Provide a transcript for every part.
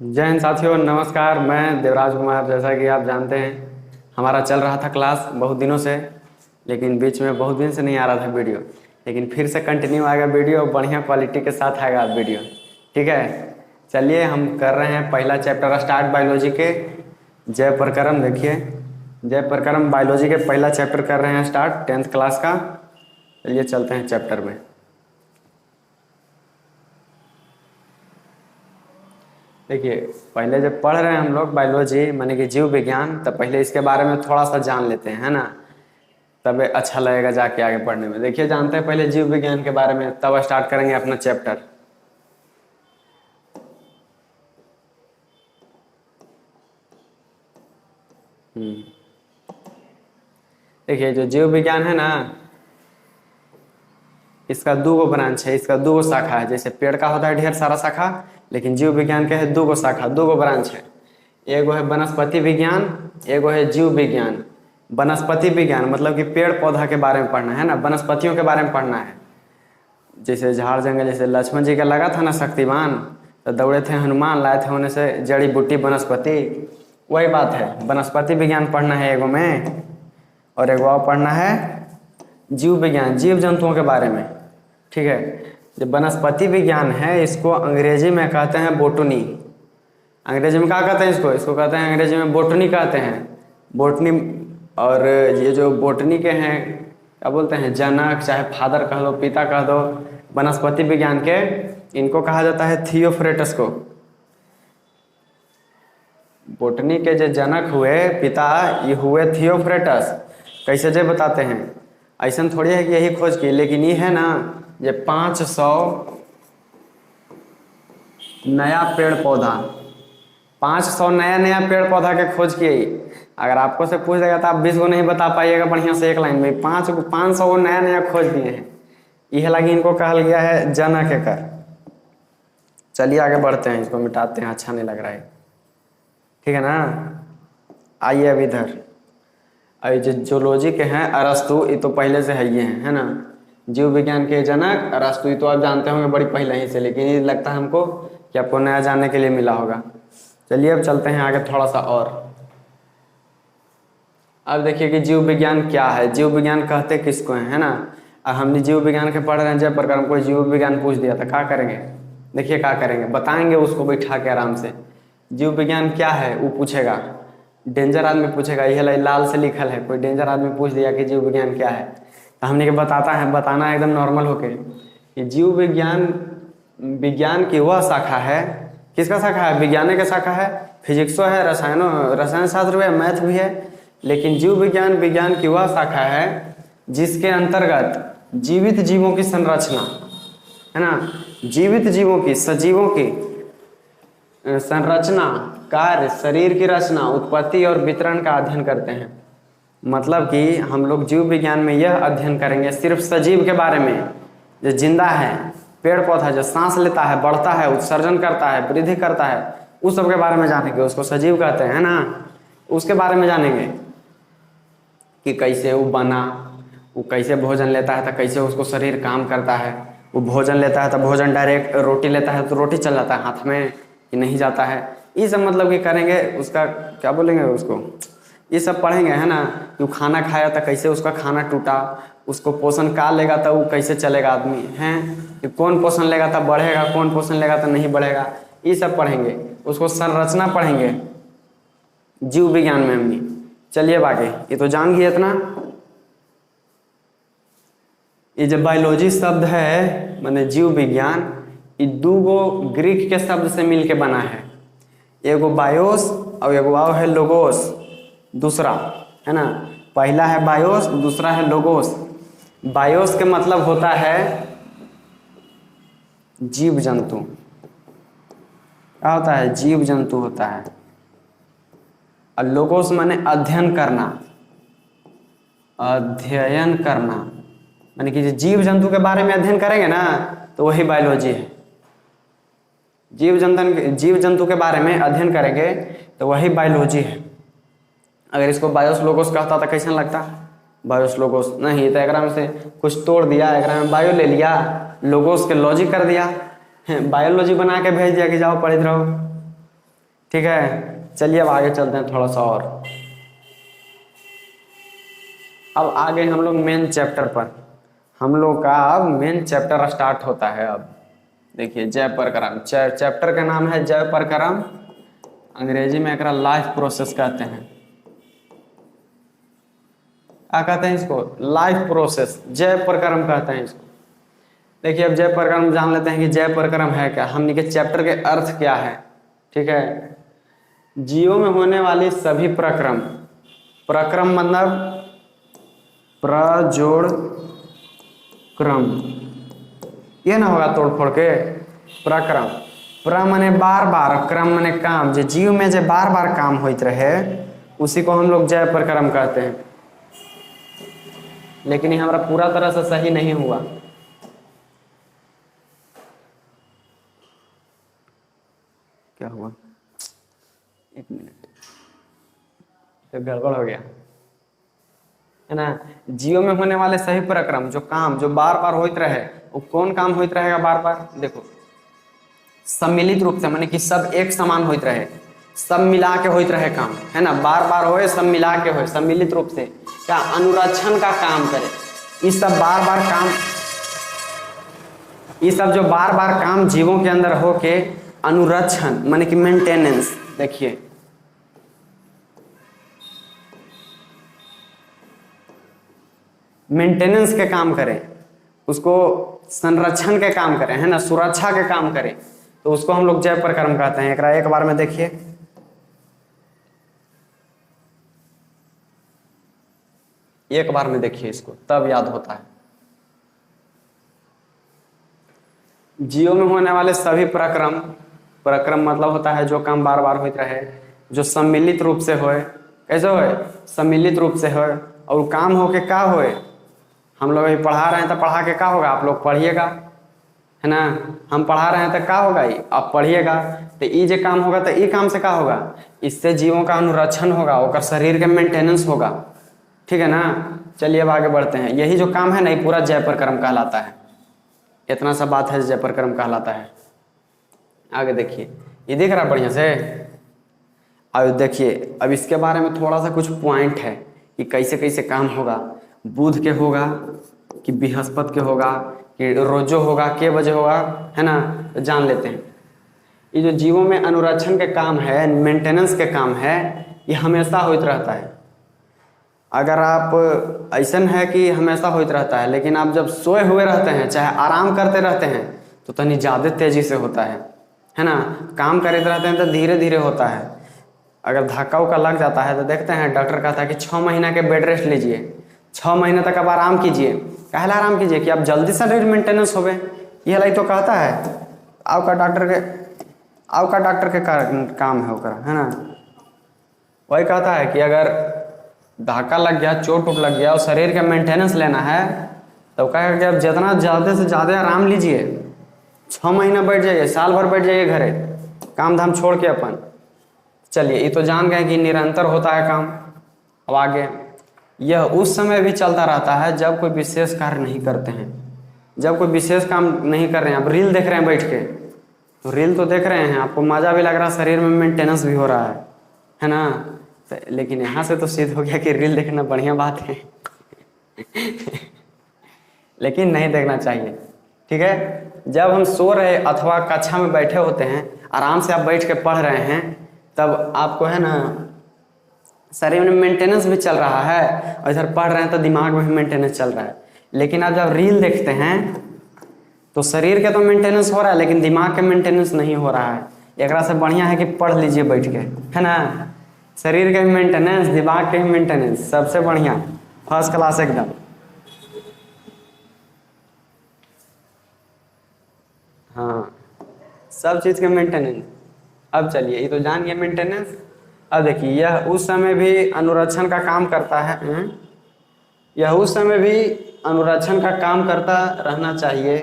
जय हिंद साथियों, नमस्कार। मैं देवराज कुमार। जैसा कि आप जानते हैं, हमारा चल रहा था क्लास बहुत दिनों से, लेकिन बीच में बहुत दिन से नहीं आ रहा था वीडियो। लेकिन फिर से कंटिन्यू आएगा वीडियो, बढ़िया क्वालिटी के साथ आएगा वीडियो। ठीक है, चलिए हम कर रहे हैं पहला चैप्टर स्टार्ट बायोलॉजी के। जय प्रकरम, देखिए जय प्रकरम बायोलॉजी के पहला चैप्टर कर रहे हैं स्टार्ट 10th क्लास का। चलिए चलते हैं चैप्टर में। देखिए, पहले जब पढ़ रहे हैं हम लोग बायोलॉजी माने कि जीव विज्ञान, तब पहले इसके बारे में थोड़ा सा जान लेते हैं, है ना। तब अच्छा लगेगा जाके आगे पढ़ने में। देखिए, जानते हैं पहले जीव विज्ञान के बारे में, तब स्टार्ट करेंगे अपना चैप्टर। देखिए, जो जीव विज्ञान है ना, इसका दो गो ब्रांच है, इसका दो गो शाखा है। जैसे पेड़ का होता है ढेर सारा शाखा, लेकिन जीव विज्ञान के है दो गो शाखा, दो गो ब्रांच है। एगो है वनस्पति विज्ञान, एगो है जीव विज्ञान। वनस्पति विज्ञान मतलब कि पेड़ पौधा के बारे में पढ़ना है ना, वनस्पतियों के बारे में पढ़ना है। जैसे झाड़ जंगल, जैसे लक्ष्मण जी का लगा था ना शक्तिमान, तो दौड़े थे हनुमान, लाए थे होने से जड़ी बूटी वनस्पति। वही बात है, वनस्पति विज्ञान पढ़ना है एगो में, और एगो और पढ़ना है जीव विज्ञान, जीव जंतुओं के बारे में। ठीक है, जो वनस्पति विज्ञान है इसको अंग्रेजी में कहते हैं बोटनी। अंग्रेजी में क्या कहते हैं इसको कहते हैं अंग्रेजी में बोटनी कहते हैं, बोटनी। और ये जो बोटनी के हैं, क्या बोलते हैं, जनक, चाहे फादर कह दो, पिता कह दो वनस्पति विज्ञान के, इनको कहा जाता है थियोफ्रेटस को। बोटनी के जो जनक हुए, पिता, ये हुए थियोफ्रेटस। कैसे जे बताते हैं, ऐसा थोड़ी है कि यही खोज की, लेकिन ये है ना, ये 500 नया पेड़ पौधा, 500 नया पेड़ पौधा के खोज किए। अगर आपको से पूछ देगा तो आप 20 को नहीं बता पाइएगा बढ़िया से एक लाइन में। 500 को नया खोज दिए हैं, यह लगी इनको कहा गया है जनक कर। चलिए आगे बढ़ते हैं, इसको मिटाते हैं, अच्छा नहीं लग रहा है। ठीक है ना, आइए अब इधर। और जो जूलॉजी के हैं अरस्तु, ये तो पहले से है, ये है ना। जीव विज्ञान के जनक अरस्तु, ये तो आप जानते होंगे बड़ी पहले ही से, लेकिन ये लगता है हमको कि आपको नया जानने के लिए मिला होगा। चलिए अब चलते हैं आगे थोड़ा सा और। अब देखिए कि जीव विज्ञान क्या है, जीव विज्ञान कहते किसको है ना। अब हमने जीव विज्ञान के पढ़ रहे हैं, जब प्रकार हमको जीव विज्ञान पूछ दिया था, क्या करेंगे। देखिए क्या करेंगे, बताएंगे उसको बैठा के आराम से। जीव विज्ञान क्या है वो पूछेगा, डेंजर आदमी पूछेगा, यह लाल से लिखल है, कोई डेंजर आदमी पूछ दिया कि जीव विज्ञान क्या है, तो हमने के बताना है एकदम नॉर्मल होके कि जीव विज्ञान विज्ञान की वह शाखा है। किसका शाखा है, विज्ञान का शाखा है। फिजिक्सो है, रसायन शास्त्र भी है, मैथ भी है, लेकिन जीव विज्ञान विज्ञान की वह शाखा है जिसके अंतर्गत जीवित जीवों की संरचना, है ना, जीवित जीवों की, सजीवों की संरचना, कार्य, शरीर की रचना, उत्पत्ति और वितरण का अध्ययन करते हैं। मतलब कि हम लोग जीव विज्ञान में यह अध्ययन करेंगे सिर्फ सजीव के बारे में, जो जिंदा है, पेड़ पौधा जो सांस लेता है, बढ़ता है, उत्सर्जन करता है, वृद्धि करता है, उस सब के बारे में जानेंगे। उसको सजीव कहते हैं ना, उसके बारे में जानेंगे कि कैसे वो बना, वो कैसे भोजन लेता है तो कैसे उसको शरीर काम करता है। वो भोजन लेता है तो भोजन डायरेक्ट, रोटी लेता है तो रोटी चल जाता है हाथ में कि नहीं जाता है। ये सब मतलब कि करेंगे, उसका क्या बोलेंगे उसको, ये सब पढ़ेंगे, है ना। कि वो खाना खाया तो कैसे उसका खाना टूटा, उसको पोषण का लेगा तो वो कैसे चलेगा आदमी, हैं कि कौन पोषण लेगा तो बढ़ेगा, कौन पोषण लेगा तो नहीं बढ़ेगा, ये सब पढ़ेंगे। उसको संरचना पढ़ेंगे जीव विज्ञान में हमने। चलिए अब आगे, ये तो जान गए इतना। ये जो बायोलॉजी शब्द है माने जीव विज्ञान, ये दो गो ग्रीक के शब्द से मिलके बना है। एगो बायोस और एगो आओ है लोगोस, दूसरा, है ना। पहला है बायोस, दूसरा है लोगोस। बायोस के मतलब होता है जीव जंतु, क्या होता है, जीव जंतु होता है। और लोगोस माने अध्ययन करना, अध्ययन करना माने कि जीव जंतु के बारे में अध्ययन करेंगे ना, तो वही बायोलॉजी है। जीव जंतु के बारे में अध्ययन करेंगे तो वही बायोलॉजी है। अगर इसको बायोस लोगोस कहता तो कैसा लगता, बायोस लोगोस नहीं, तो एकरा में से कुछ तोड़ दिया, एकरा में बायो ले लिया, लोगोस के लॉजिक कर दिया, बायोलॉजी बना के भेज दिया कि जाओ पढ़ते रहो। ठीक है, चलिए अब आगे चलते हैं थोड़ा सा और। अब आगे हम लोग मेन चैप्टर पर, हम लोग का अब मेन चैप्टर स्टार्ट होता है। अब देखिए जय प्रक्रम, चैप्टर का नाम है जय प्रक्रम, अंग्रेजी में एक लाइफ प्रोसेस कहते हैं। क्या कहते हैं इसको? लाइफ प्रोसेस, जय प्रक्रम कहते हैं इसको। देखिए अब जय प्रक्रम जान लेते हैं कि जय प्रक्रम है क्या, हमने के चैप्टर के अर्थ क्या है। ठीक है, जीवों में होने वाली सभी प्रक्रम, प्रक्रम मतलब प्रजोड़ क्रम, ये ना होगा तोड़ फोड़ के। प्रक्रम, प्र मने बार बार, क्रम मने काम, जो जीव में जो बार बार काम होते रहे उसी को हम लोग जय प्रक्रम कहते हैं। लेकिन ये हमारा पूरा तरह से सही नहीं हुआ। क्या हुआ? एक मिनट, तो गड़बड़ हो गया है ना। जीव में होने वाले सही प्रक्रम, जो काम जो बार बार होते रहे, वो कौन काम होते रहेगा बार बार? देखो सम्मिलित रूप से, माने कि सब एक समान होते रहे, सब मिला के होते रहे काम, है ना, बार बार होए, सब मिला के होए, सम्मिलित रूप से क्या अनुरक्षण का काम करे। ये सब बार बार काम, ये सब जो बार बार काम जीवों के अंदर हो के अनुरक्षण माने कि मेंटेनेंस, देखिए मेंटेनेंस के काम करें, उसको संरक्षण के काम करें, है ना, सुरक्षा के काम करें, तो उसको हम लोग जय प्रक्रम कहते हैं। एक बार में देखिए, एक बार में देखिए इसको, तब याद होता है। जीवों में होने वाले सभी प्रक्रम, प्रक्रम मतलब होता है जो काम बार बार होते रहे, जो सम्मिलित रूप से होए। कैसे होए? सम्मिलित रूप से होए, और काम हो के का होए। हम लोग अभी पढ़ा रहे हैं तो पढ़ा के का होगा, आप लोग पढ़िएगा, है ना, हम पढ़ा रहे हैं तो का होगा, आप पढ़िएगा, तो ये जो काम होगा तो ये काम से का होगा, इससे जीवों का अनुरक्षण होगा, और शरीर के मेंटेनेंस होगा। ठीक है ना, चलिए अब आगे बढ़ते हैं। यही जो काम है ना, ये पूरा जय प्रक्रम कहलाता है। इतना सा बात है, जय प्रक्रम कहलाता है। आगे देखिए, ये दिख रहा है बढ़िया से। अब देखिए, अब इसके बारे में थोड़ा सा कुछ पॉइंट है कि कैसे कैसे काम होगा। बुध के होगा कि बृहस्पति के होगा कि रोजो होगा, के बजे होगा, है ना, तो जान लेते हैं। ये जो जीवों में अनुरक्षण के काम है, मेंटेनेंस के काम है, ये हमेशा होते रहता है। अगर आप ऐसा है कि हमेशा होते रहता है, लेकिन आप जब सोए हुए रहते हैं, चाहे आराम करते रहते हैं, तो तनी ज़्यादा तेजी से होता है ना। काम करते रहते हैं तो धीरे धीरे होता है। अगर धक्का उक्का लग जाता है तो देखते हैं डॉक्टर कहता है कि 6 महीना के बेड रेस्ट लीजिए, 6 महीने तक आप आराम कीजिए। काहे आराम कीजिए कि आप जल्दी से मेंटेनेंस होवे, ये लाई तो कहता है। आपका डॉक्टर के काम है ओकरा, है ना। वही कहता है कि अगर धक्का लग गया, चोट उट लग गया और शरीर का मेंटेनेंस लेना है, तो कहेगा कि आप जितना ज़्यादा से ज़्यादा आराम लीजिए, 6 महीना बैठ जाइए, साल भर बैठ जाइए घरे, काम धाम छोड़ के अपन। चलिए, ये तो जान गए कि निरंतर होता है काम। अब आगे, यह उस समय भी चलता रहता है जब कोई विशेष कार्य नहीं करते हैं, जब कोई विशेष काम नहीं कर रहे हैं। आप रील देख रहे हैं बैठ के, तो रील तो देख रहे हैं, आपको मज़ा भी लग रहा है, शरीर में मेंटेनेंस भी हो रहा है ना। तो लेकिन यहाँ से तो सिद्ध हो गया कि रील देखना बढ़िया बात है लेकिन नहीं देखना चाहिए। ठीक है, जब हम सो रहे अथवा कक्षा में बैठे होते हैं, आराम से आप बैठ के पढ़ रहे हैं, तब आपको है ना शरीर में मेंटेनेंस भी चल रहा है, और इधर पढ़ रहे हैं तो दिमाग में भी मेंटेनेंस चल रहा है। लेकिन आप जब रील देखते हैं तो शरीर के तो मेंटेनेंस हो रहा है, लेकिन दिमाग का मेंटेनेंस नहीं हो रहा है। एक से बढ़िया है कि पढ़ लीजिए बैठ के, है ना। शरीर का मेंटेनेंस, दिमाग के मेंटेनेंस सबसे बढ़िया, फर्स्ट क्लास एकदम। हाँ, सब चीज़ के मेंटेनेंस। अब चलिए, ये तो जान गया मेंटेनेंस। अब देखिए, यह उस समय भी अनुरक्षण का काम करता है, यह उस समय भी अनुरक्षण का काम करता रहना चाहिए।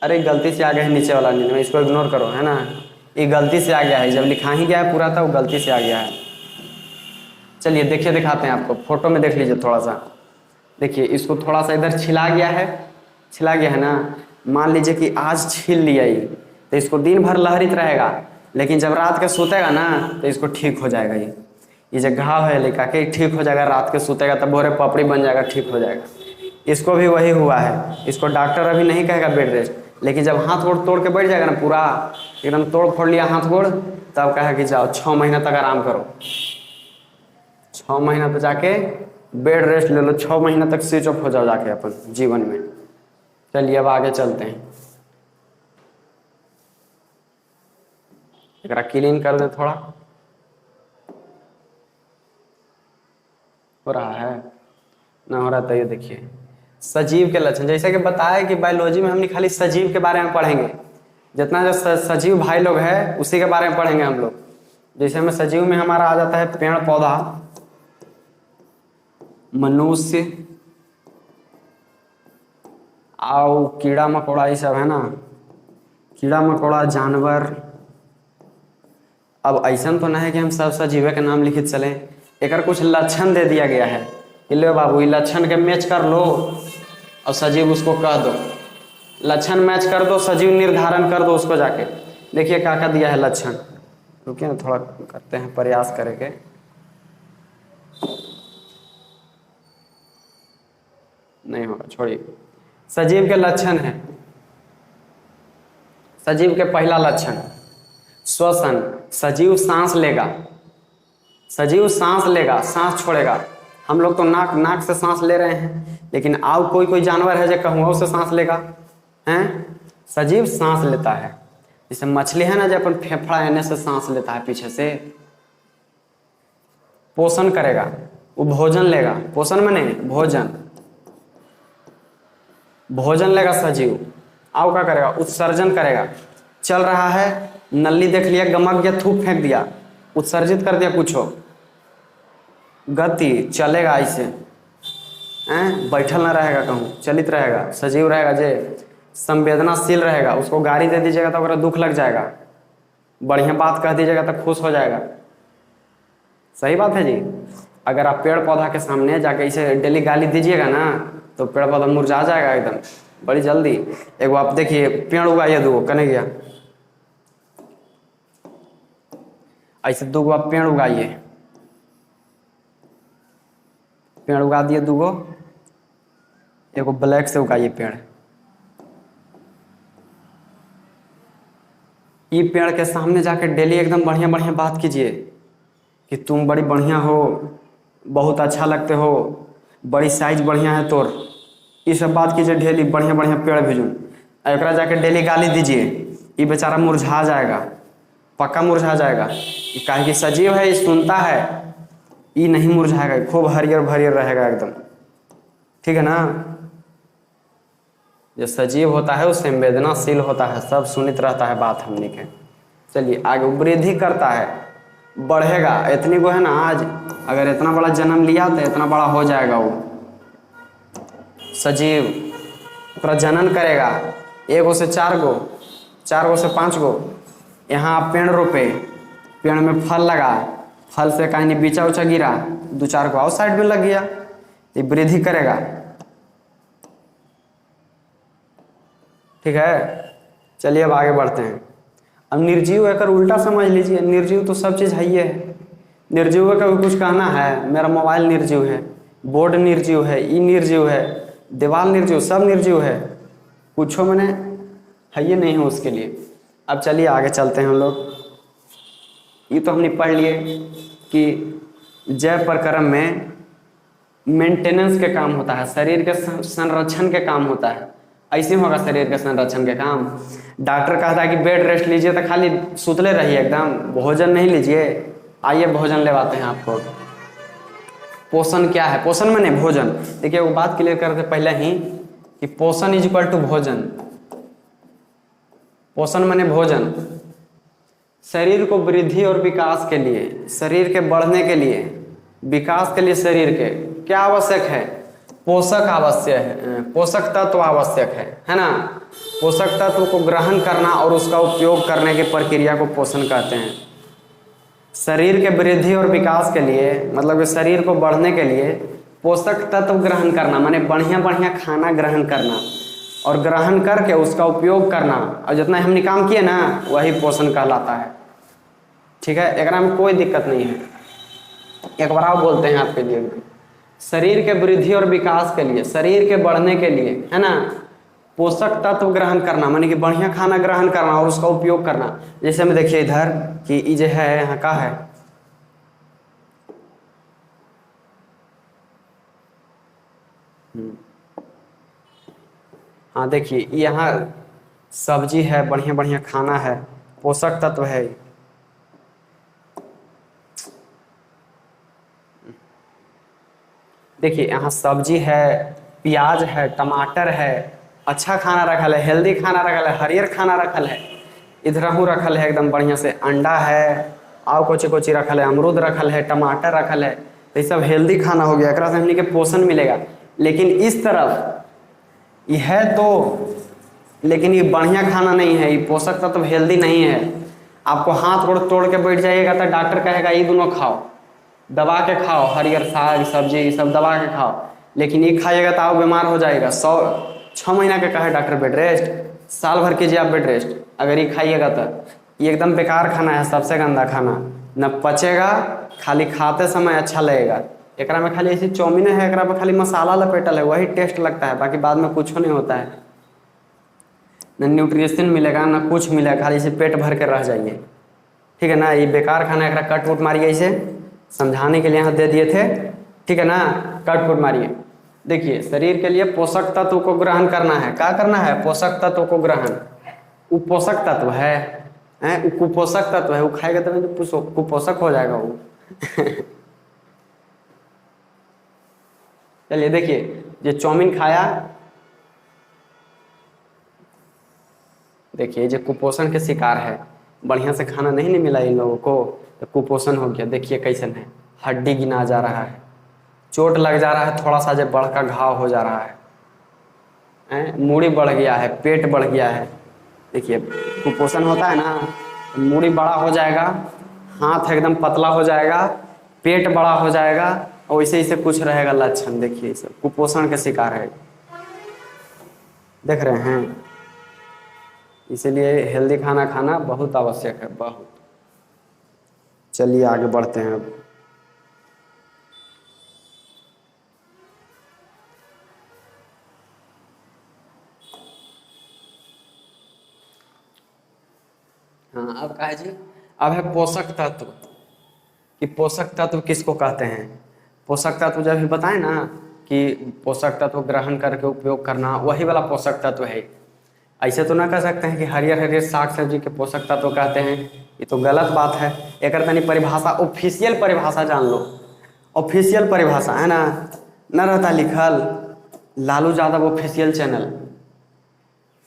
अरे गलती से आ गया है नीचे वाला नींद में, इसको इग्नोर करो, है ना, ये गलती से आ गया है, जब लिखा ही गया है पूरा था वो गलती से आ गया है। चलिए देखिए, दिखाते हैं आपको, फोटो में देख लीजिए थोड़ा सा। देखिए, इसको थोड़ा सा इधर छिला गया है ना। मान लीजिए कि आज छील लिया ये, तो इसको दिन भर लहरित रहेगा, लेकिन जब रात के सोतेगा ना तो इसको ठीक हो जाएगा। ये जो घाव है लिखा के ठीक हो जाएगा, रात के सोतेगा तब भोरे पपड़ी बन जाएगा, ठीक हो जाएगा। इसको भी वही हुआ है। इसको डॉक्टर अभी नहीं कहेगा बेड रेस्ट, लेकिन जब हाथ गोड़ तोड़ के बैठ जाएगा ना, पूरा एकदम तोड़ फोड़ लिया हाथ गोड़, तब कहे कि जाओ 6 महीना तक आराम करो। 6 महीना तो जाके बेड रेस्ट ले लो, 6 महीना तक स्विच ऑफ हो जाओ जाके अपन जीवन में। चलिए अब आगे चलते हैं। एकरा क्लीन कर दे थोड़ा, हो रहा है ना हो रहा तो ये देखिए सजीव के लक्षण। जैसे कि बताया कि बायोलॉजी में हमने खाली सजीव के बारे में पढ़ेंगे, जितना जो सजीव भाई लोग हैं उसी के बारे में पढ़ेंगे हम लोग। जैसे हमें सजीव में हमारा आ जाता है पेड़ पौधा, मनुष्य और कीड़ा मकोड़ा, ये सब है ना, कीड़ा मकोड़ा जानवर। अब ऐसा तो नहीं है कि हम सब सजीवे के नाम लिखित चलें, एक कुछ लक्षण दे दिया गया है कि लो बाबू ये लक्षण के मैच कर लो और सजीव उसको कह दो। लक्षण मैच कर दो, सजीव निर्धारण कर दो उसको जाके। देखिए क्या क्या दिया है लक्षण। रुकिए ना थोड़ा करते हैं प्रयास करेंगे। नहीं होगा, छोड़िए। सजीव के लक्षण है। सजीव के पहला लक्षण श्वसन। सजीव सांस लेगा, सजीव सांस लेगा, सांस छोड़ेगा। हम लोग तो नाक से सांस ले रहे हैं, लेकिन आओ कोई जानवर है जो कहुओं से सांस लेगा हैं। सजीव सांस लेता है। जैसे मछली है ना, जो अपन फेफड़ा आने से सांस लेता है पीछे से। पोषण करेगा, वो भोजन लेगा। पोषण में नहीं, भोजन, भोजन लेगा सजीव। आओ क्या करेगा, उत्सर्जन करेगा। चल रहा है, नली देख लिया, गमक गया, थूक फेंक दिया, उत्सर्जित कर दिया कुछ हो। गति, चलेगा ऐसे, बैठल ना रहेगा, कहूँ चलित रहेगा। सजीव रहेगा जे संवेदनाशील रहेगा। उसको गाली दे दीजिएगा तो अगर दुख लग जाएगा, बढ़िया बात कह दीजिएगा तो खुश हो जाएगा। सही बात है जी। अगर आप पेड़ पौधा के सामने जाके इसे डेली गाली दीजिएगा ना तो पेड़ पौधा मुरझा जाएगा एकदम बड़ी जल्दी। एक आप देखिए, पेड़ उगाइए दूगो, कने गया, ऐसे दूगो आप पेड़ उगाइए, पेड़ उगा दिए दूगो, एगो ब्लैक से उगाइए पेड़। ये पेड़ के सामने जाके डेली एकदम बढ़िया बढ़िया बात कीजिए कि तुम बड़ी बढ़िया हो, बहुत अच्छा लगते हो, बड़ी साइज बढ़िया है तोर। ये सब बात कीजिए डेली, बढ़िया बढ़िया पेड़ भेजूँ। एकरा जाके डेली गाली दीजिए, ये बेचारा मुरझा जाएगा, पक्का मुरझा जाएगा। काहे कि सजीव है, ये सुनता है, ये नहीं मुरझाएगा, खूब हरियर भरियर रहेगा एकदम। ठीक है ना। जो सजीव होता है वो संवेदनाशील होता है, सब सुनित रहता है बात हमने के। चलिए आगे, वृद्धि करता है, बढ़ेगा। इतनी को है ना, आज अगर इतना बड़ा जन्म लिया तो इतना बड़ा हो जाएगा वो सजीव। पूरा जनन करेगा, 1 से 4 गो, 4 से 5 गो। यहाँ आप पेड़ रोपे, पेड़ में फल लगा, फल से कहीं नहीं बीचा उचा गिरा, 2-4 को और साइड में लग गया, ये वृद्धि करेगा। ठीक है। चलिए अब आगे बढ़ते हैं। अब निर्जीव है, उल्टा समझ लीजिए। निर्जीव तो सब चीज़ है ही है। निर्जीव का भी कुछ कहना है, मेरा मोबाइल निर्जीव है, बोर्ड निर्जीव है, ई निर्जीव है, दीवार निर्जीव, सब निर्जीव है। कुछ मैंने है ये नहीं है उसके लिए। अब चलिए आगे चलते हैं हम लोग। ये तो हमने पढ़ लिए कि जैव प्रक्रम में मेंटेनेंस के काम होता है, शरीर के संरक्षण के काम होता है। ऐसे होगा शरीर के संरक्षण के काम। डॉक्टर कहता है कि बेड रेस्ट लीजिए तो खाली सुतले रहिए एकदम, भोजन नहीं लीजिए। आइए भोजन लेवाते हैं आपको। पोषण क्या है? पोषण माने भोजन। देखिए वो बात क्लियर करते पहले ही कि पोषण इज इक्वल टू भोजन। पोषण माने भोजन। शरीर को वृद्धि और विकास के लिए, शरीर के बढ़ने के लिए, विकास के लिए शरीर के क्या आवश्यक है? पोषक आवश्यक है, पोषक तत्व आवश्यक है ना। पोषक तत्व को ग्रहण करना और उसका उपयोग करने की प्रक्रिया को पोषण कहते हैं। शरीर के वृद्धि और विकास के लिए, मतलब कि शरीर को बढ़ने के लिए पोषक तत्व ग्रहण करना माने बढ़िया बढ़िया खाना ग्रहण करना और ग्रहण करके उसका उपयोग करना, और जितना हमने काम किए ना वही पोषण कहलाता है। ठीक है, एकरा में कोई दिक्कत नहीं है। एक बार और बोलते हैं आपके लिए, शरीर के वृद्धि और विकास के लिए, शरीर के बढ़ने के लिए, है ना, पोषक तत्व ग्रहण करना, माने कि बढ़िया खाना ग्रहण करना और उसका उपयोग करना। जैसे में देखिए इधर कि ये जो है यहाँ का है, हाँ देखिए यहाँ सब्जी है, बढ़िया बढ़िया खाना है, पोषक तत्व है। देखिए यहाँ सब्जी है, प्याज है, टमाटर है, अच्छा खाना रखल है, हेल्दी खाना रखल है, हरियर खाना रखल है, इधरहू रखल है एकदम बढ़िया से, अंडा है, और कोची कोची रखल है, अमरूद रखल है, टमाटर रखल है। तो ये सब हेल्दी खाना हो गया, एकरा से हमनी के पोषण मिलेगा। लेकिन इस तरफ ये है तो, लेकिन ये बढ़िया खाना नहीं है, ये पोषक तत्व हेल्दी नहीं है। आपको हाथ गोड़ तोड़ के बैठ जाइएगा तो डॉक्टर कहेगा ये दोनों खाओ, दबा के खाओ, हरियर साग सब्जी ये सब दबा के खाओ। लेकिन ये खाइएगा तो आप बीमार हो जाएगा। 6 महीना के कहे डॉक्टर बेड रेस्ट, साल भर कीजिए आप बेड रेस्ट अगर ये खाइएगा तो। ये एकदम बेकार खाना है, सबसे गंदा खाना, न पचेगा, खाली खाते समय अच्छा लगेगा। एकरा में खाली ऐसी चाउमीन है, एकरा में खाली मसाला लपेटल है, वही टेस्ट लगता है, बाकी बाद में कुछ नहीं होता है, न न्यूट्रिशन मिलेगा न कुछ मिलेगा, खाली से पेट भर के रह जाइए। ठीक है ना, ये बेकार खाना, एकरा कट वुट मारिए, इसे समझाने के लिए यहाँ दे दिए थे। ठीक है ना, कट वुट मारिए। देखिए शरीर के लिए पोषक तत्व को ग्रहण करना है, क्या करना है, पोषक तत्व को ग्रहण। वो पोषक तत्व है, वो कुपोषक तत्व है, वो खाएगा तो कुपोषक हो जाएगा वो। चलिए देखिए, ये चाउमीन खाया, देखिए जो कुपोषण के शिकार है, बढ़िया से खाना नहीं मिला इन लोगों को तो कुपोषण हो गया। देखिए कैसन है, हड्डी गिना जा रहा है, चोट लग जा रहा है, थोड़ा सा जो बड़ का घाव हो जा रहा है, मूड़ी बढ़ गया है, पेट बढ़ गया है। देखिए कुपोषण होता है ना, मूड़ी बड़ा हो जाएगा, हाथ एकदम पतला हो जाएगा, पेट बड़ा हो जाएगा, और वैसे ऐसे कुछ रहेगा लक्षण। देखिए सब कुपोषण के शिकार है, देख रहे हैं। इसीलिए हेल्दी खाना खाना बहुत आवश्यक है, बहुत। चलिए आगे बढ़ते हैं अब। हाँ अब कहा जी, अब है पोषक तत्व, कि पोषक तत्व किसको कहते हैं। पोषक तत्व जब भी बताएं ना कि पोषक तत्व ग्रहण करके उपयोग करना, वही वाला पोषक तत्व है। ऐसे तो ना कह सकते हैं कि हरियर हरियर साग सब्जी के पोषक तत्व कहते हैं, ये तो गलत बात है। एक तनी परिभाषा, ऑफिशियल परिभाषा जान लो, ऑफिशियल परिभाषा है ना, न रहता लिखल लालू यादव ऑफिशियल चैनल।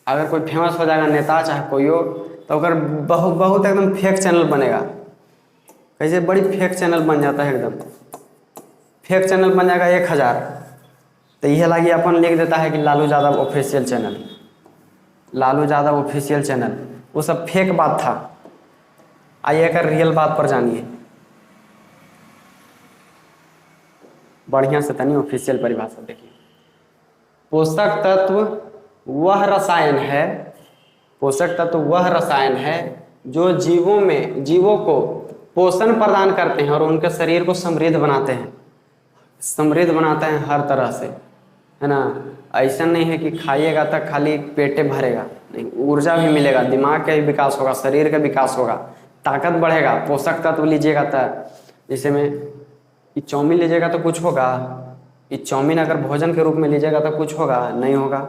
अगर कोई फेमस हो जाएगा नेता चाहे कोई हो, तो अगर बहुत बहुत एकदम फेक चैनल बनेगा, कैसे बड़ी फेक चैनल बन जाता है, एकदम फेक चैनल बन जाएगा 1000। तो यह लगी अपन लिख देता है कि Lalu Yadav official channel, Lalu Yadav official channel, वो सब फेक बात था। आइए कर रियल बात पर जानिए, बढ़िया से तनी ऑफिशियल परिभाषा देखिए। पोषक तत्व वह रसायन है, पोषक तत्व वह रसायन है जो जीवों को पोषण प्रदान करते हैं और उनके शरीर को समृद्ध बनाते हैं, समृद्ध बनाते हैं हर तरह से, है ना। ऐसा नहीं है कि खाइएगा तो खाली पेटे भरेगा, नहीं, ऊर्जा भी मिलेगा, दिमाग का भी विकास होगा, शरीर का विकास होगा, ताकत बढ़ेगा। पोषक तत्व लीजिएगा तो, जैसे में ये चाउमीन लीजिएगा तो कुछ होगा, ये चाउमीन अगर भोजन के रूप में लीजिएगा तो कुछ होगा, नहीं होगा।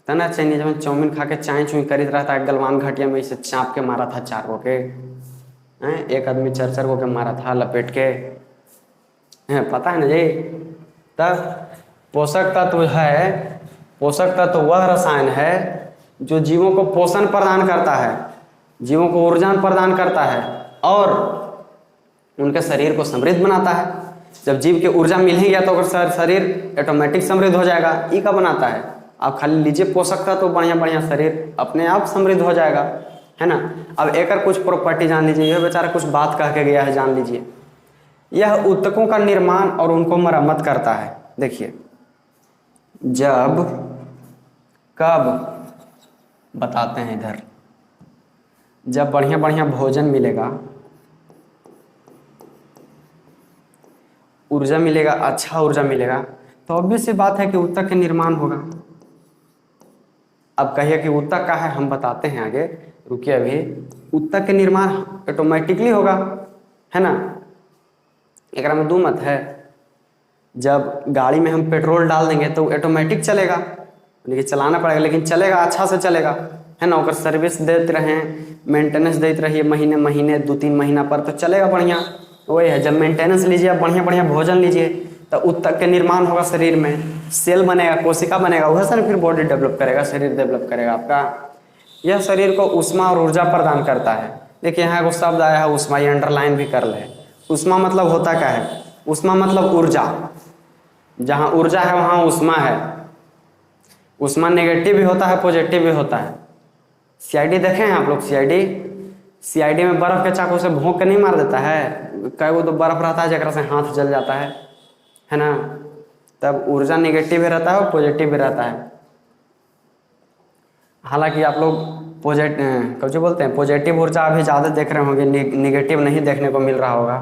तना चाहिए जब चाउमीन खा के चाय चुई करीत रहता है, गलवान घटिया में इसे चाँप के मारा था 4 गो के, एक आदमी 4 गो के मारा था लपेट के, पता है ना जी। तब पोषक तत्व है, पोषक तत्व वह रसायन है जो जीवों को पोषण प्रदान करता है, जीवों को ऊर्जा प्रदान करता है और उनके शरीर को समृद्ध बनाता है। जब जीव के ऊर्जा मिल ही गया तो अगर शरीर ऑटोमेटिक समृद्ध हो जाएगा। ई का बनाता है, आप खाली लीजिए पोषक तत्व, बढ़िया बढ़िया शरीर अपने आप समृद्ध हो जाएगा, है ना। अब एक कुछ प्रॉपर्टी जान लीजिए, यह बेचारा कुछ बात कह के गया है, जान लीजिए। यह ऊतकों का निर्माण और उनको मरम्मत करता है। देखिए जब कब बताते हैं इधर, जब बढ़िया बढ़िया भोजन मिलेगा, ऊर्जा मिलेगा, अच्छा ऊर्जा मिलेगा, तो ऑब्वियस सी बात है कि ऊतक का निर्माण होगा। अब कहिए कि ऊतक का है, हम बताते हैं आगे, रुकिए अभी। ऊतक के निर्माण ऑटोमेटिकली होगा, है ना। एक में दो मत है। जब गाड़ी में हम पेट्रोल डाल देंगे तो ऑटोमेटिक चलेगा, लेकिन चलाना पड़ेगा, लेकिन चलेगा, अच्छा से चलेगा, है ना। और सर्विस देते रहें, मेंटेनेंस देते रहिए महीने महीने 2-3 महीना पर, तो चलेगा बढ़िया। वही है, जब मेंटेनेंस लीजिए, आप बढ़िया बढ़िया भोजन लीजिए, तो ऊतक के निर्माण होगा शरीर में, सेल बनेगा, कोशिका बनेगा, वह सर फिर बॉडी डेवलप करेगा, शरीर डेवलप करेगा आपका। यह शरीर को ऊष्मा और ऊर्जा प्रदान करता है। देखिए यहाँ एगो शब्द आया है ऊष्मा, ये अंडरलाइन भी कर ले। ऊष्मा मतलब होता क्या है? ऊष्मा मतलब ऊर्जा। जहाँ ऊर्जा है वहाँ ऊष्मा है। ऊष्मा नेगेटिव भी होता है, पॉजिटिव भी होता है। सीआईडी देखे हैं आप लोग? सीआईडी में बर्फ के चाकू से भोंक के नहीं मार देता है, कई वो तो बर्फ रहता है जरा से हाथ जल जाता है ना। तब ऊर्जा नेगेटिव भी रहता है और पॉजिटिव भी रहता है। हालांकि आप लोग कुछ बोलते हैं पॉजिटिव ऊर्जा अभी ज़्यादा देख रहे होंगे, नेगेटिव नहीं देखने को मिल रहा होगा।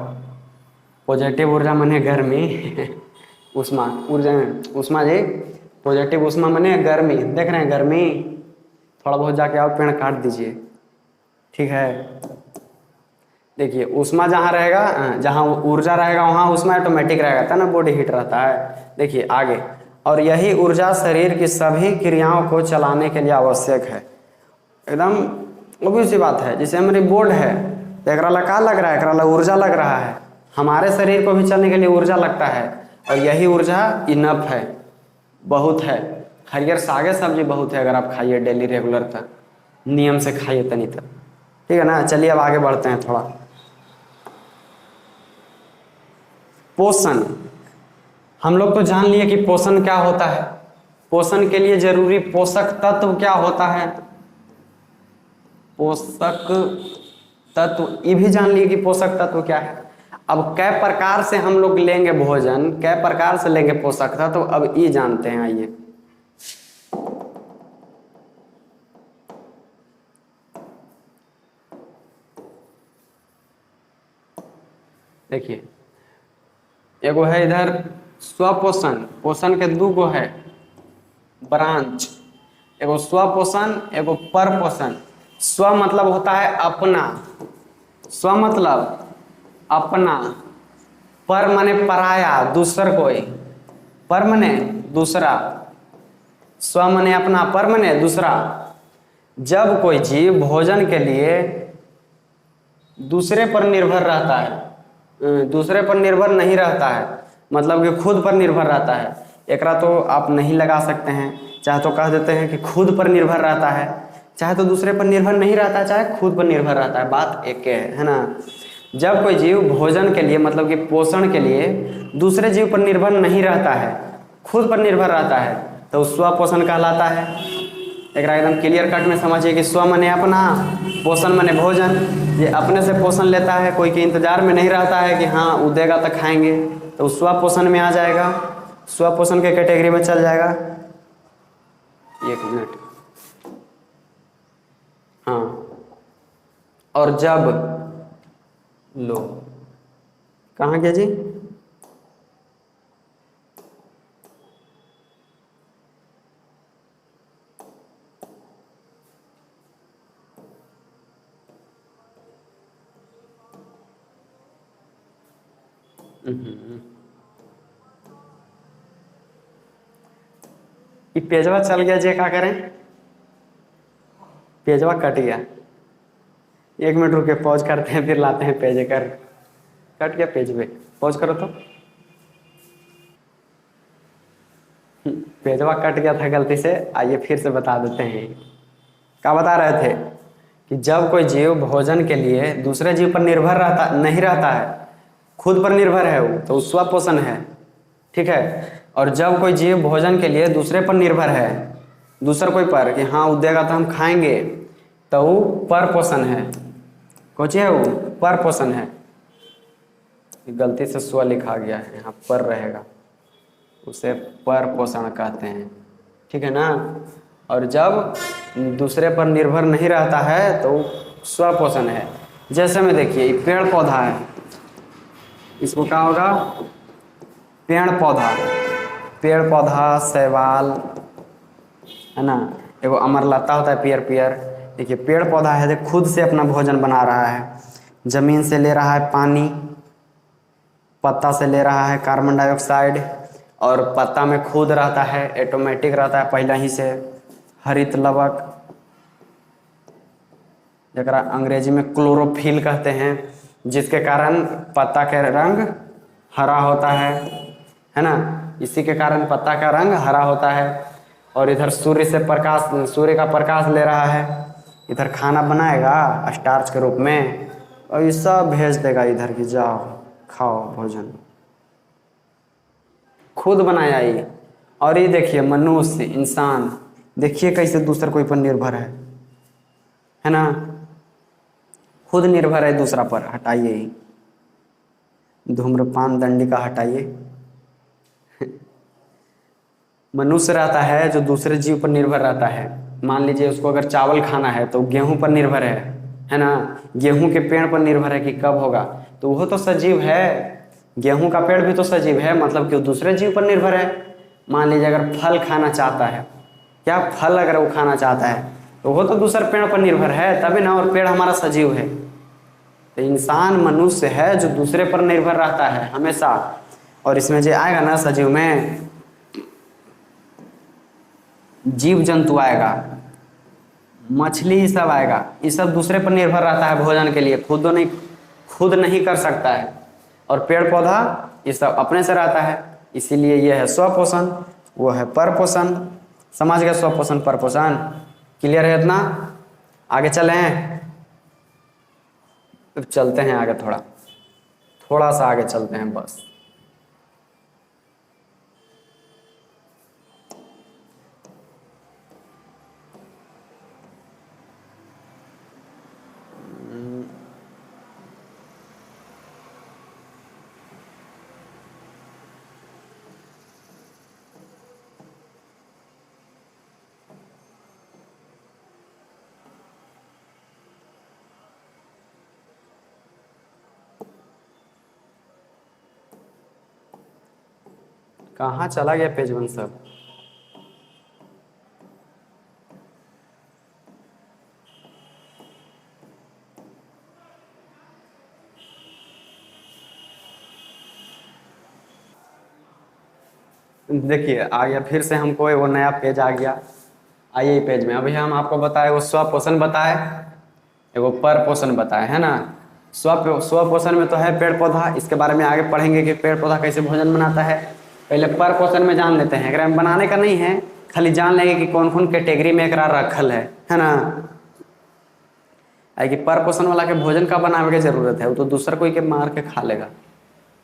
पॉजिटिव ऊर्जा माने गर्मी ऊष्मा, ऊर्जा ऊष्मा जी, पॉजिटिव ऊष्मा माने गर्मी। देख रहे हैं गर्मी, थोड़ा बहुत जाके आप पेड़ काट दीजिए, ठीक है। देखिए ऊष्मा जहाँ रहेगा, जहाँ ऊर्जा रहेगा वहाँ ऊष्मा ऑटोमेटिक रहेगा, था ना, बॉडी हीट रहता है। देखिए आगे, और यही ऊर्जा शरीर की सभी क्रियाओं को चलाने के लिए आवश्यक है। एकदम obvious सी बात है। जैसे हमारी बोर्ड है तो एकरा ला का लग रहा है? एकरा ला ऊर्जा लग रहा है। हमारे शरीर को भी चलने के लिए ऊर्जा लगता है, और यही ऊर्जा इनफ है, बहुत है। हरियर सागे सब्जी बहुत है, अगर आप खाइए डेली रेगुलर तक, नियम से खाइए तनी तक, ठीक है ना। चलिए अब आगे बढ़ते हैं थोड़ा। पोषण, हम लोग तो जान लिए कि पोषण क्या होता है। पोषण के लिए जरूरी पोषक तत्व क्या होता है? पोषक तत्व, ये भी जान लिए कि पोषक तत्व क्या है। अब कै प्रकार से हम लोग लेंगे भोजन, कै प्रकार से लेंगे पोषक तत्व, तो अब ये जानते हैं। आइए, देखिए एगो है इधर स्वपोषण, पोषण के दो गो है ब्रांच, एगो स्वपोषण, एगो परपोषण। स्व मतलब होता है अपना, स्व मतलब अपना, पर माने पराया, दूसर कोई, पर माने दूसरा, स्व माने अपना, पर माने दूसरा। जब कोई जीव भोजन के लिए दूसरे पर निर्भर रहता है, दूसरे पर निर्भर नहीं रहता है, मतलब कि खुद पर निर्भर रहता है। एकरा तो आप नहीं लगा सकते हैं, चाहे तो कह देते हैं कि खुद पर निर्भर रहता है, चाहे तो दूसरे पर निर्भर नहीं रहता है, चाहे खुद पर निर्भर रहता है, बात एक है ना। जब कोई जीव भोजन के लिए मतलब कि पोषण के लिए दूसरे जीव पर निर्भर नहीं रहता है, खुद पर निर्भर रहता है, तो स्वपोषण कहलाता है। एकरा एकदम क्लियर कट में समझिए कि स्व माने अपना, पोषण माने भोजन। ये अपने से पोषण लेता है, कोई के इंतजार में नहीं रहता है कि हाँ वो देगा तो खाएंगे, तो स्वपोषण में आ जाएगा, स्वपोषण के कैटेगरी में चल जाएगा। एक मिनट, हाँ। और जब लो, कहाँ गया जी? ये पेजवा चल गया जी, क्या करें? पेजवा कट गया। 1 मिनट रुके, पॉज करते हैं, फिर लाते हैं पेज कर। कट गया पेज पे, पॉज करो तो। पेजवा कट गया था गलती से, आइए फिर से बता देते हैं। क्या बता रहे थे कि जब कोई जीव भोजन के लिए दूसरे जीव पर निर्भर नहीं रहता है, खुद पर निर्भर है वो, तो स्वपोषण है, ठीक है। और जब कोई जीव भोजन के लिए दूसरे पर निर्भर है, दूसर कोई पर, कि हाँ वो देगा तो हम खाएंगे, तो वो परपोषण है। कौन है वो? परपोषण है। गलती से स्व लिखा गया है, यहाँ पर रहेगा, उसे परपोषण कहते हैं, ठीक है ना। और जब दूसरे पर निर्भर नहीं रहता है तो स्वपोषण है। जैसे में देखिए पेड़ पौधा है, इसको क्या होगा? पेड़ पौधा शैवाल है ना, एगो अमरलता होता है पियर पियर। देखिए पेड़ पौधा है जो खुद से अपना भोजन बना रहा है, जमीन से ले रहा है पानी, पत्ता से ले रहा है कार्बन डाइऑक्साइड, और पत्ता में खुद रहता है, ऑटोमेटिक रहता है पहले ही से हरित लवक, जरा अंग्रेजी में क्लोरोफिल कहते हैं, जिसके कारण पत्ता का रंग हरा होता है ना, इसी के कारण पत्ता का रंग हरा होता है। और इधर सूर्य का प्रकाश ले रहा है, इधर खाना बनाएगा स्टार्च के रूप में और ये सब भेज देगा इधर की जाओ खाओ भोजन, खुद बनाया ये। और ये देखिए मनुष्य इंसान देखिए कैसे दूसरे कोई पर निर्भर है ना, खुद निर्भर है दूसरा पर। हटाइए ही धूम्रपान दंडी का हटाइए। मनुष्य रहता है जो दूसरे जीव पर निर्भर रहता है। मान लीजिए उसको अगर चावल खाना है तो गेहूं पर निर्भर है ना, गेहूं के पेड़ पर निर्भर है कि कब होगा, तो वो तो सजीव है, गेहूं का पेड़ भी तो सजीव है, मतलब कि वो दूसरे जीव पर निर्भर है। मान लीजिए अगर फल खाना चाहता है, क्या फल अगर वो खाना चाहता है तो वो तो दूसरे पेड़ पर निर्भर है तभी ना, और पेड़ हमारा सजीव है। तो इंसान मनुष्य है जो दूसरे पर निर्भर रहता है हमेशा। और इसमें जो आएगा ना सजीव में जीव जंतु आएगा, मछली ये सब आएगा, ये सब दूसरे पर निर्भर रहता है भोजन के लिए, खुद नहीं कर सकता है। और पेड़ पौधा ये सब अपने से रहता है, इसीलिए ये है स्वपोषण, वो है परपोषण। समझ गए स्वपोषण परपोषण? क्लियर है इतना? आगे चलें, चलते हैं आगे, थोड़ा सा आगे चलते हैं बस। कहाँ चला गया पेज वन सब? देखिए आ गया फिर से, हमको वो नया पेज आ गया। आइए पेज में अभी हम आपको बताए वो स्वपोषण बताए, एगो पर पोषण बताए है ना। स्वपोषण में तो है पेड़ पौधा, इसके बारे में आगे पढ़ेंगे कि पेड़ पौधा कैसे भोजन बनाता है। पहले पर पोषण में जान लेते हैं, एकरा में बनाने का नहीं है, खाली जान लेंगे कि कौन कौन कैटेगरी में एकरा रखल है ना। आई कि पर पोषण वाला के भोजन का बनावे के जरूरत है, वो तो दूसरा कोई के मार के खा लेगा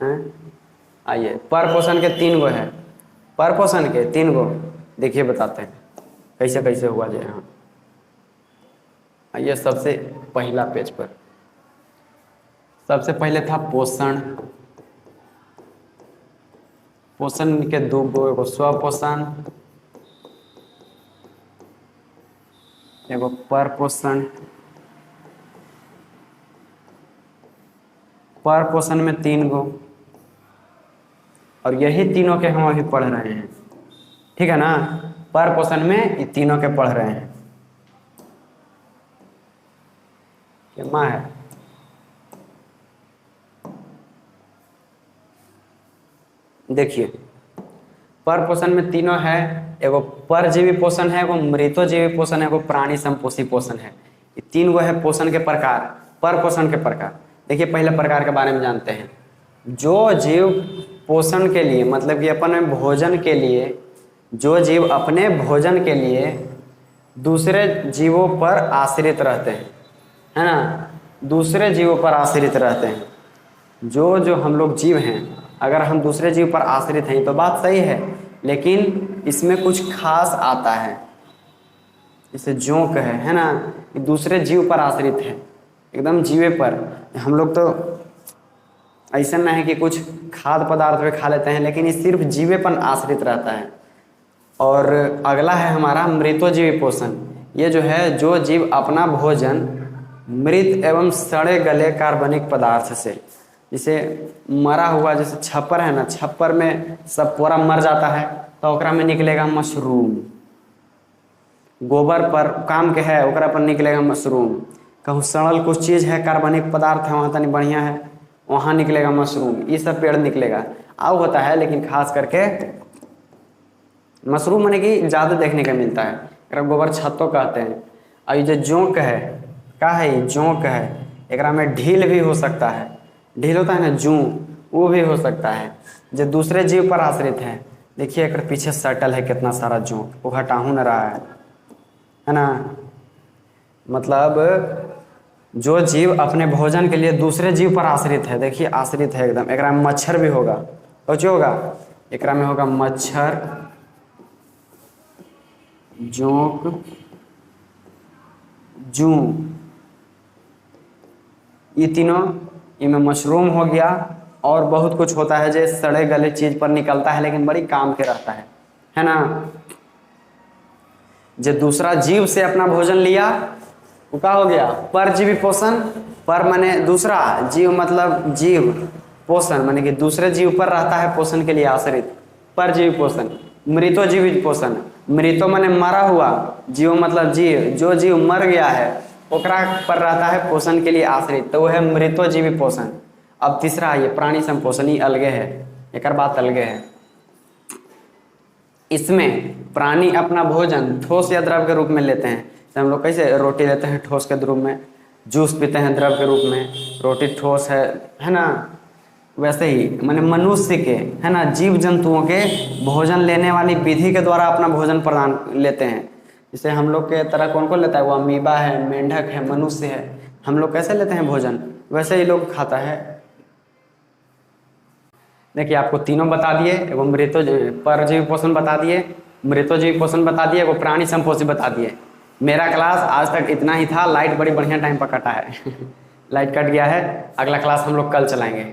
हैं। आइए पर पोषण के 3 गो है, पर पोषण के 3 गो देखिए बताते हैं कैसे कैसे हुआ जाए। हाँ आइए सबसे पहला पेज पर, सबसे पहले था पोषण। पोषण के 2 गो, एगो स्वपोषण एगो पर पोषण। पर पोषण में 3 गो, और यही तीनों के हम अभी पढ़ रहे हैं, ठीक है ना। पर पोषण में ये तीनों के पढ़ रहे हैं। क्या है? देखिए पर पोषण में तीनों है, एगो परजीवी पोषण है, एगो मृतोजीवी पोषण है, एगो प्राणी संपोषी पोषण है। ये 3 गो है पोषण के प्रकार, पर पोषण के प्रकार। देखिए पहले प्रकार के बारे में जानते हैं। जो जीव पोषण के लिए, मतलब कि अपने भोजन के लिए, जो जीव अपने भोजन के लिए दूसरे जीवों पर आश्रित रहते हैं, है ना, दूसरे जीवों पर आश्रित रहते हैं। जो हम लोग जीव हैं, अगर हम दूसरे जीव पर आश्रित हैं तो बात सही है, लेकिन इसमें कुछ खास आता है। इसे जोंक है ना, कि दूसरे जीव पर आश्रित है, एकदम जीवे पर। हम लोग तो ऐसा नहीं है कि कुछ खाद्य पदार्थ में खा लेते हैं, लेकिन ये सिर्फ जीवे पर आश्रित रहता है। और अगला है हमारा मृतोजीवी पोषण। ये जो है, जो जीव अपना भोजन मृत एवं सड़े गले कार्बनिक पदार्थ से, जैसे मरा हुआ, जैसे छप्पर है ना, छप्पर में सब पूरा मर जाता है तो ओकरा में निकलेगा मशरूम। गोबर पर काम के है, ओकरा पर निकलेगा मशरूम। कहूँ सड़ल कुछ चीज़ है, कार्बनिक पदार्थ है, वहाँ तनी बढ़िया है, वहाँ निकलेगा मशरूम। ये सब पेड़ निकलेगा। आव होता है, लेकिन खास करके मशरूम माने कि ज़्यादा देखने का मिलता है। एकरा गोबर छत्तो कहते हैं। और ये जो जोंक है, का है ये जोंक है, एकरा में ढील भी हो सकता है। ढील होता है ना जू, वो भी हो सकता है, जो दूसरे जीव पर आश्रित है। देखिए एक पीछे सटल है कितना सारा जोंक, वो हटाहू न रहा है ना। मतलब जो जीव अपने भोजन के लिए दूसरे जीव पर आश्रित है, देखिए आश्रित है एकदम। एकरा में मच्छर भी होगा, और जो होगा एकरा में होगा मच्छर, जोंक, जू, ये तीनों, इनमें मशरूम हो गया। और बहुत कुछ होता है जो सड़े गले चीज पर निकलता है, लेकिन बड़ी काम के रहता है ना। जो दूसरा जीव से अपना भोजन लिया, वो क्या हो गया, परजीवी पोषण। पर माने दूसरा, जीव मतलब जीव, पोषण माने कि दूसरे जीव पर रहता है पोषण के लिए आश्रित, परजीवी पोषण। मृतोजीवी पोषण, मृतो माने मरा हुआ, जीव मतलब जीव, जो जीव मर गया है ओकरा पर रहता है पोषण के लिए आश्रित, तो वह है मृतोजीवी पोषण। अब तीसरा ये प्राणी संपोषण, ही अलगे है, एक बात अलगे है। इसमें प्राणी अपना भोजन ठोस या द्रव के रूप में लेते हैं। तो हम लोग कैसे रोटी लेते हैं ठोस के रूप में, जूस पीते हैं द्रव के रूप में, रोटी ठोस है ना। वैसे ही माने मनुष्य के, है ना, जीव जंतुओं के भोजन लेने वाली विधि के द्वारा अपना भोजन प्रदान लेते हैं। जैसे हम लोग के तरह कौन कौन लेता है, वो अमीबा है, मेंढक है, मनुष्य है। हम लोग कैसे लेते हैं भोजन, वैसे ही लोग खाता है। देखिए आपको तीनों बता दिए, एगो परजीवी पोषण बता दिए, मृतोजीवी पोषण बता दिए, एगो प्राणी संपोषी बता दिए। मेरा क्लास आज तक इतना ही था। लाइट बड़ी बढ़िया टाइम पर कटा है लाइट कट गया है। अगला क्लास हम लोग कल चलाएंगे।